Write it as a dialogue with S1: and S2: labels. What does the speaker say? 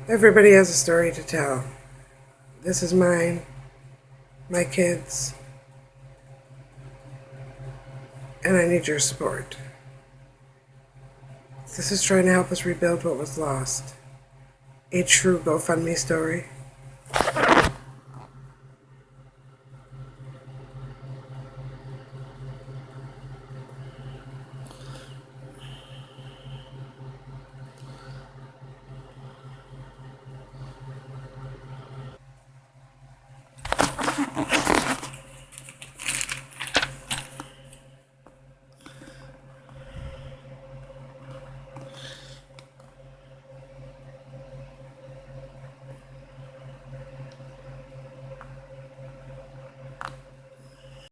S1: Everybody has a story to tell. This is mine, my kids, and I need your support. This is trying to help us rebuild what was lost. A true GoFundMe story.